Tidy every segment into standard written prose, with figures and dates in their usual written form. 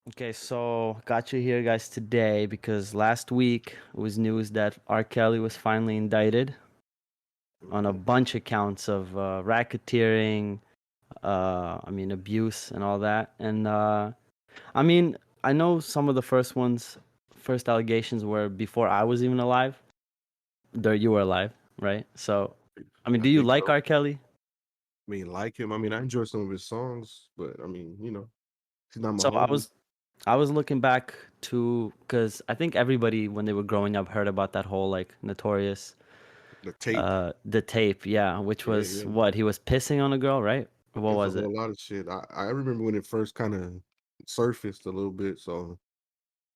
Okay, so got you here, guys, today because last week it was news that R. Kelly was finally indicted on a Mhm. bunch of counts of racketeering, abuse and all that. And I mean, I know some of the first allegations were before I was even alive. There, you were alive, right? So, I mean, I do you think like so. R. Kelly? I mean, like him. I mean, I enjoy some of his songs, but I mean, he's not my So I homie. was I was looking back to because I think everybody when they were growing up heard about that whole like notorious The tape, the tape, yeah, which yeah, was yeah. what he was pissing on a girl, right? Or what It's a was it? whole lot of shit. I remember when it first kind of surfaced a little bit.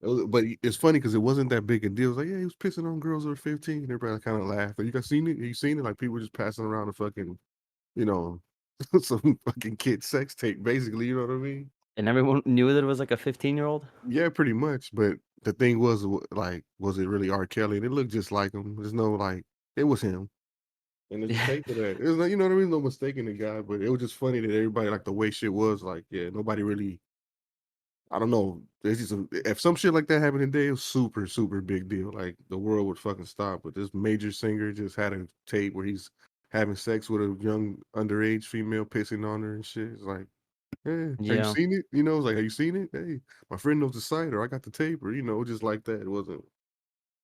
But it's funny because it wasn't that big a deal. It was like, yeah, he was pissing on girls who were 15. Everybody kind of laughed. You guys seen it? You seen it? Like people just passing around a fucking, you know, some fucking kid sex tape, basically. You know what I mean? And everyone knew that it was like a 15-year-old. Yeah, pretty much. But the thing was, like, was it really R. Kelly? And it looked just like him. There's no like, it was him. And there's a Yeah, tape of that. It's like, you know what I mean? No mistaking the guy, but it was just funny that everybody like the way shit was. Like, yeah, nobody really. I don't know. There's just if some shit like that happened today, it was super, super big deal. Like the world would fucking stop. But this major singer just had a tape where he's having sex with a young underage female, pissing on her and shit. It's like, yeah, have you yeah. seen it? It's like, have you seen it? Hey, my friend knows the site, or I got the tape, or just like that. It wasn't.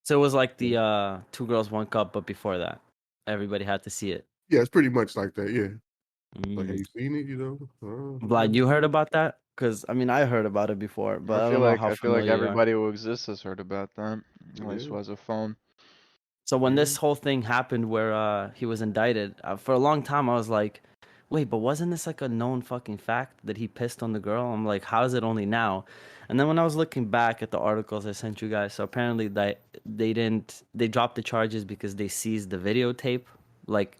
So it was like Yeah, the two girls, one cup, but before that, everybody had to see it. yeah, it's pretty much like that. Yeah, like, have Mm. you seen it? I Vlad, haven't you heard seen it. about that? Because I mean, I heard about it before, I but I feel don't know like how I feel like familiar you are. everybody who exists has heard about that, at least Yeah, who has a phone. So when yeah, this whole thing happened where he was indicted, for a long time I was like, wait, but wasn't this like a known fucking fact that he pissed on the girl? I'm like, how is it only now? And then when I was looking back at the articles I sent you guys, so apparently they dropped the charges because they seized the videotape, like,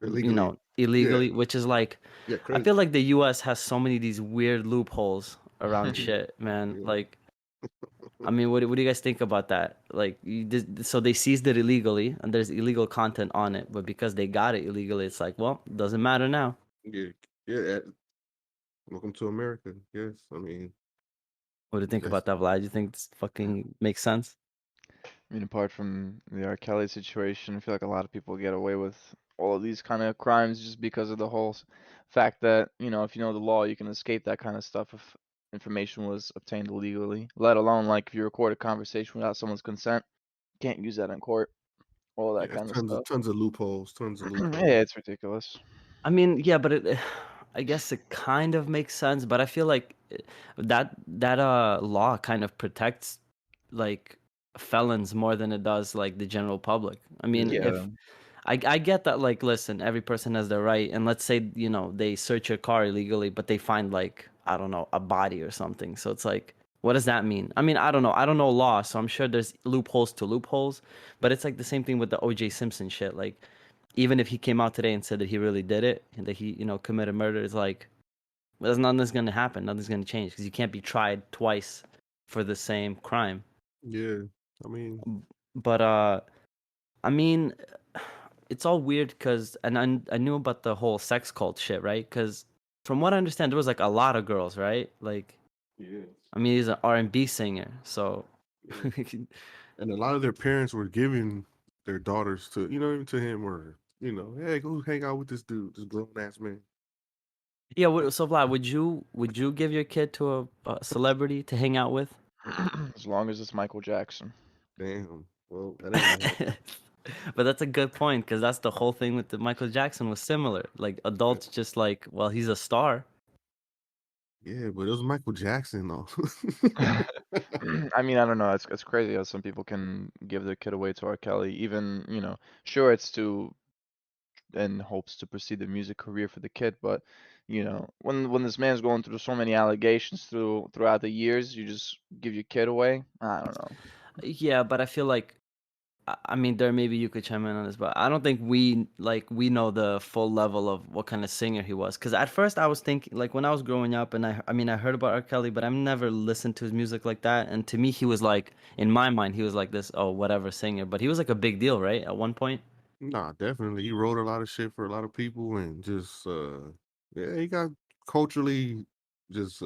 illegally. Yeah, illegally, which is like, yeah, I feel crazy. like the US has so many of these weird loopholes around Yeah, shit, man. yeah. Like, I mean, what do you guys think about that? Like, so they seized it illegally, and there's illegal content on it, but because they got it illegally, it's like, well, doesn't matter now. Yeah, yeah. Welcome to America. Yes, I mean What do you think that's about that, Vlad? You think this fucking makes sense? I mean, apart from the R. Kelly situation, I feel like a lot of people get away with all of these kind of crimes just because of the whole fact that, if you know the law, you can escape that kind of stuff if information was obtained illegally. Let alone, like, if you record a conversation without someone's consent, you can't use that in court, all that yeah. kind of Tons of stuff. tons of loopholes. Tons of loopholes. Yeah, it's ridiculous. I mean, yeah, but I guess it kind of makes sense, but I feel like that law kind of protects like felons more than it does like the general public. I mean, Yeah, Yeah. if I get that, like, listen, every person has their right, and let's say, they search your car illegally, but they find, like, I don't know, a body or something. So it's like, what does that mean? I mean, I don't know. I don't know law, so I'm sure there's loopholes to loopholes, but it's like the same thing with the OJ Simpson shit. Like, even if he came out today and said that he really did it and that he, committed murder, it's like, there's nothing's gonna happen. Nothing's gonna change because you can't be tried twice for the same crime. yeah. I mean, But I mean, it's all weird because, and I knew about the whole sex cult shit, right? Because from what I understand, there was like a lot of girls, right? Like, yeah, I mean, he's an R&B singer, so yeah. And a lot of their parents were giving their daughters to to him, or hey, go hang out with this dude, this grown ass man. yeah. So Vlad, would you give your kid to a celebrity to hang out with? As long as it's Michael Jackson. Damn. Well, that ain't gonna happen. But that's a good point because that's the whole thing with the Michael Jackson was similar. Like Yeah, adults just like, well, he's a star. yeah, but it was Michael Jackson though. I mean, I don't know. It's crazy how some people can give their kid away to R. Kelly. Even, sure, it's to in hopes to pursue the music career for the kid, but when this man's going through so many allegations throughout the years, you just give your kid away. I don't know. Yeah, but I feel like I mean, there maybe you could chime in on this, but I don't think we know the full level of what kind of singer he was. Because at first I was thinking, like when I was growing up, and I mean I heard about R. Kelly, but I've never listened to his music like that. And to me, he was like, in my mind, he was like this, oh, whatever singer. But he was like a big deal, right? At one point. Nah, definitely. He wrote a lot of shit for a lot of people and just yeah, he got culturally just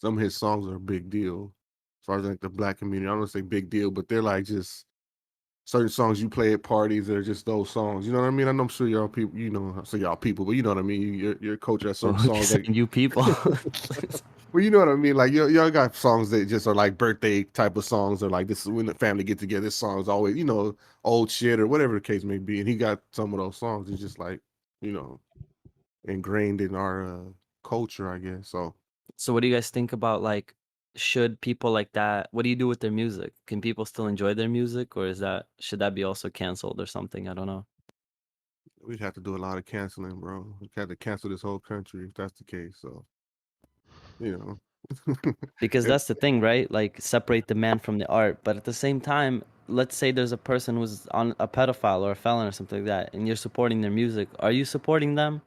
some of his songs are a big deal as far as like the black community. I don't want to say big deal, but they're like just certain songs you play at parties that are just those songs. You know what I mean? I'm sure y'all people, I say y'all people, but you know what I mean. Your culture has certain Well, you're songs like, saying you people. well, you know what I mean. Like y'all got songs that just are like birthday type of songs, or like this is when the family get together. This song's always old shit or whatever the case may be. And he got some of those songs. It's just like you know ingrained in our culture, I guess. So So what do you guys think about like should people like that what do you do with their music? Can people still enjoy their music or should that be also canceled or something? I don't know. we'd have to do a lot of canceling, bro. We'd have to cancel this whole country if that's the case. So you know, Because if that's the thing, right? Like separate the man from the art. But at the same time, let's say there's a person who's on a pedophile or a felon or something like that, and you're supporting their music. Are you supporting them?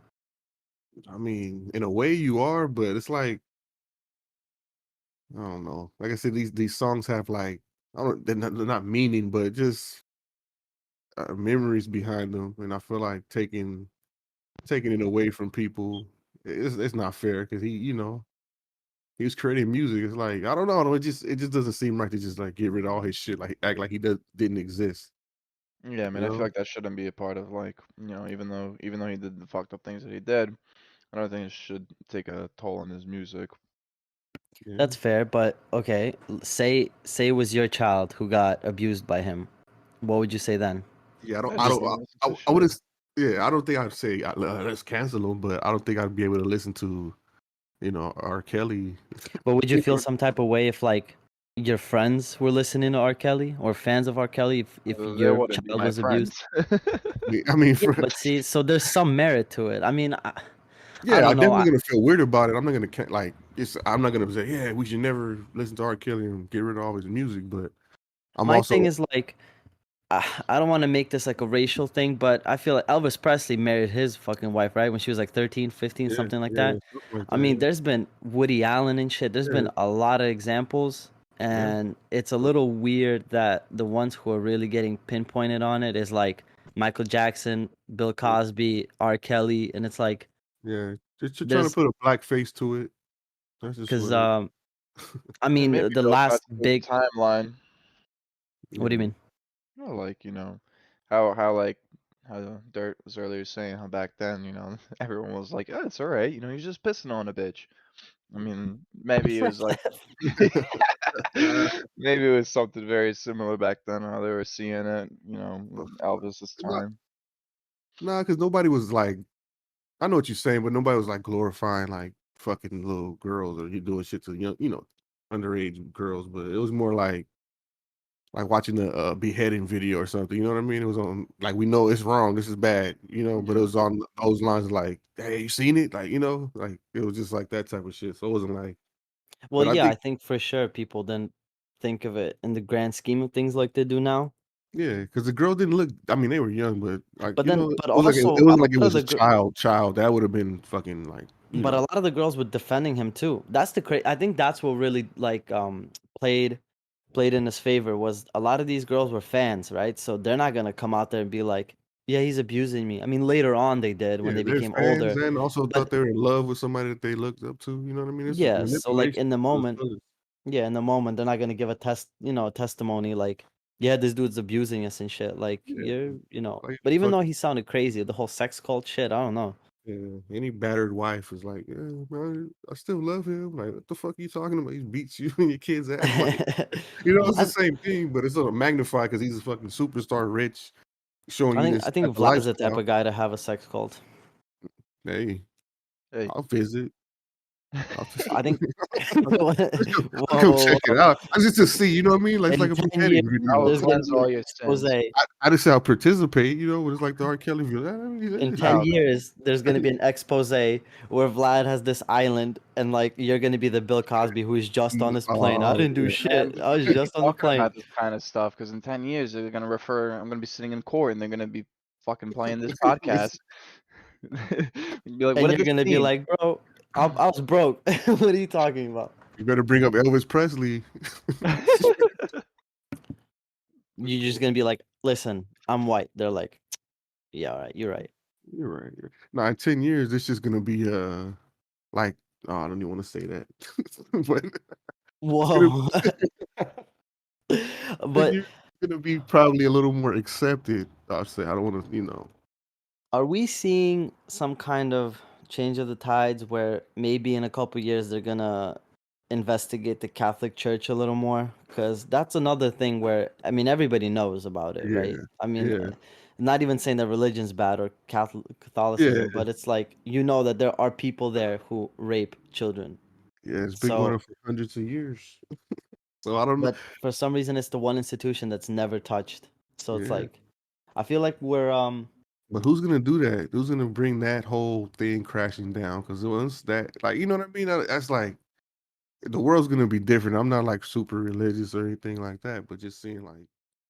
I mean, in a way you are, but it's like I don't know. Like I said, these songs have like I don't they're not meaning, but just memories behind them, and I feel like taking it away from people, it's not fair because he was creating music. It's like I don't know. It just doesn't seem right to just like get rid of all his shit, like act like he didn't exist. Yeah, I You mean, I feel know? like that shouldn't be a part of like, even though he did the fucked up things that he did, I don't think it should take a toll on his music. Yeah, That's fair, but okay, say it was your child who got abused by him. What would you say then? yeah. I I just don't. wouldn't listen I, to I shit. wouldn't. Yeah, I don't think I'd say let's cancel him, but I don't think I'd be able to listen to R. Kelly. But would you feel some type of way if like your friends were listening to R. Kelly or fans of R. Kelly if They your wouldn't be child my was abused? friends. I mean, Yeah, but see, so there's some merit to it. I mean, I yeah, I'm don't know. definitely gonna feel weird about it. I'm not gonna like it's. I'm not gonna say, yeah, we should never listen to R. Kelly and get rid of all his music. But I'm My also, thing is like, I don't want to make this like a racial thing, but I feel like Elvis Presley married his fucking wife, right? When she was like 13, 15, yeah, something like yeah, that. something like I mean, that. there's been Woody Allen and shit. There's Yeah, been a lot of examples, yeah, and it's a little weird that the ones who are really getting pinpointed on it is like Michael Jackson, Bill yeah, Cosby, R. Kelly, and it's like yeah. Just you're trying to there's put a black face to it. That's just because what it. I And mean maybe the it also has last to do with big. the timeline. What do you Yeah, mean? Like, how like how Dirt was earlier saying how back then, everyone was like, oh, it's all right, he's just pissing on a bitch. I mean, maybe it was like maybe it was something very similar back then, how they were seeing it, Elvis's not time. nah, because nobody was like. I know what you're saying, but nobody was like glorifying like fucking little girls or you doing shit to young, underage girls. But it was more like watching a beheading video or something. You know what I mean? It was on like we know it's wrong. This is bad. But it Yeah. was on those lines like, hey, you seen it? Like like it was just like that type of shit. So it wasn't like. Well, But I yeah, I think think for sure people didn't think of it in the grand scheme of things like they do now. yeah, because the girl didn't look. I mean, they were young, but like But then, it but was like also it a wasn't lot like it of was the a child. That would have been fucking like but a lot of the girls were defending him too. That's I think that's what really like played in his favor was a lot of these girls were fans, right? So they're not gonna come out there and be like, yeah, he's abusing me. I mean, later on they did when Yeah, they they're became fans older, and also thought but they were in love with somebody that they looked up to. You know what I mean? This is yeah. So like manipulation in the to the moment, fullest. yeah, in the moment they're not gonna give a testimony like, yeah, this dude's abusing us and shit. Like Yeah, like but even fuck. though he sounded crazy, the whole sex cult shit, I don't know. Yeah, any battered wife is like, yeah, man, I still love him. Like, what the fuck are you talking about? He beats you and your kid's ass. Like, it's the I, same thing, but it's sort of magnified because he's a fucking superstar, rich, showing I you think this I type think of Vlad is the type lifestyle. of guy to have a sex cult. Hey, Hey. I'll visit. I'll I think. let's go. I'll come Whoa, check it out. I just to see, you know what I mean? Like it's in like a 10 years, beheading video. I'll there's gonna cleanse be an all your expose. sins. I just say I'll participate, but it's like the R. Kelly video. In He's 10 out. years, there's gonna be an expose where Vlad has this island, and like you're gonna be the Bill Cosby who's just on his plane. I Oh, didn't do yeah. Man, shit. we I was shouldn't be just on the talking plane. about this kind of stuff because in 10 years they're gonna refer. I'm gonna be sitting in court and they're gonna be fucking playing this podcast. Be like, what And did you're this gonna be mean? like, bro, I was broke. What are you talking about? You better bring up Elvis Presley. You're just gonna be like, listen, I'm white. They're like, yeah, all right, you're right. You're right. Now in 10 years, it's just gonna be like Oh, I don't even want to say that, but it's gonna Whoa. this But year's gonna be probably a little more accepted. I'll say I don't want to, are we seeing some kind of change of the tides where maybe in a couple years they're gonna investigate the Catholic Church a little more? Because that's another thing where, I mean, everybody knows about it, right? Yeah, I mean, yeah, not even saying that religion's bad or yeah, Catholicism, but it's like you know that there are people there who rape children. yeah. It's been going on So, for hundreds of years. So I don't know. but for some reason, it's the one institution that's never touched. So it's Yeah, like, I feel like we're but who's gonna do that? Who's gonna bring that whole thing crashing down? Because once that, like, you know what I mean? That's like the world's gonna be different. I'm not like super religious or anything like that, but just seeing like